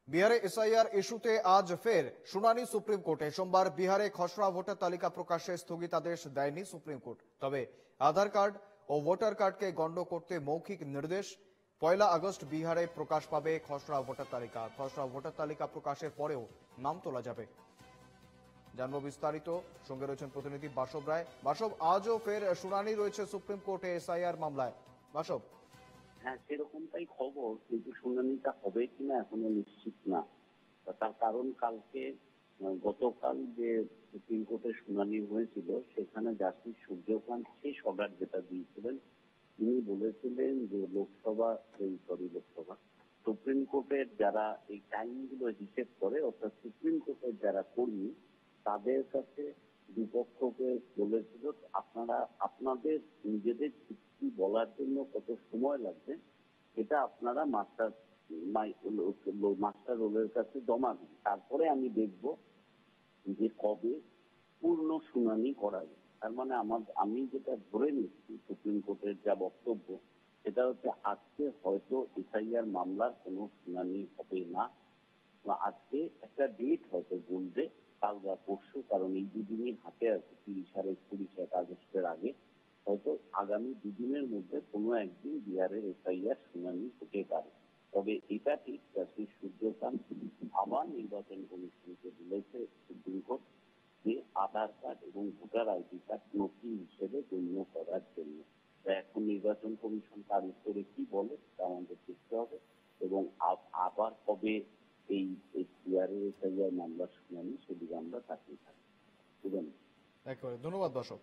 বিহারে এসআইআর ইস্যুতে আজ ফের শুনানি সুপ্রিম কোর্টে। সোমবার বিহারে খসড়া ভোটার তালিকা প্রকাশে স্থগিতাদেশ দেয়নি সুপ্রিম কোর্ট। তবে আধার কার্ড ও ভোটার কার্ডকে গণ্য করতে মৌখিক নির্দেশ। 1 আগস্ট বিহারে প্রকাশ পাবে খসড়া ভোটার তালিকা। খসড়া ভোটার তালিকা প্রকাশের পরেও নাম তোলা যাবে। জানবো বিস্তারিত, সঙ্গে রয়েছেন প্রতিনিধি বাসব রায়। বাসব, আজও ফের শুনানি রয়েছে সুপ্রিম কোর্টে এসআইআর মামলায়। বাসব। হ্যাঁ, সেরকমটাই খবর, কিন্তু শুনানিটা হবে কিনা এখনো নিশ্চিত না। তার কারণ কালকে গতকাল যে সুপ্রিম কোর্টে শুনানি হয়েছিল সেখানে জাস্টিস সূর্যকান্ত শেষ অর্ডার যেটা দিয়েছিলেন, তিনি বলেছিলেন যে লোকসভা সুপ্রিম কোর্টের যারা এই টাইমগুলো হিসেব করে, অর্থাৎ সুপ্রিম কোর্টের যারা কর্মী, তাদের কাছে বিপক্ষকে বলেছিল আপনারা আপনাদের নিজেদের যুক্তি বলার জন্য কত সময় লাগবে এটা আপনারা মাস্টার রোলের কাছে জমা দিন, তারপরে আমি দেখব যে কবে পূর্ণ শুনানি করা যায়। তার মানে আমি যেটা ধরে নিচ্ছি সুপ্রিম কোর্টের যা বক্তব্য, সেটা হচ্ছে আজকে হয়তো এসআইআর মামলার কোনো শুনানি হবে না। আজকে একটা ডেট হয়তো বলবে, কাল বা পরশু, কারণ এই দুদিনই হাতে আছে, 30 আর 31 আগস্টের আগে। হয়তো আগামী দুদিনের মধ্যে কোনো একদিন বিহারের এসআইআর শুনানি হতে পারে। তবে এটা ঠিক, জাস্টিস সূর্যকান্ত আবার নির্বাচন কমিশনকে বলেছে সুপ্রিম কোর্ট যে আধার কার্ড এবং ভোটার আইডি কার্ড নথি হিসেবে গণ্য করার জন্য। এখন নির্বাচন কমিশন তার উত্তরে কি বলে তা আমাদের দেখতে হবে, এবং আবার কবে এই বিহারের এসআইআর মামলার শুনানি সেদিকে আমরা তাকিয়ে থাকি। একেবারে ধন্যবাদ বাসব।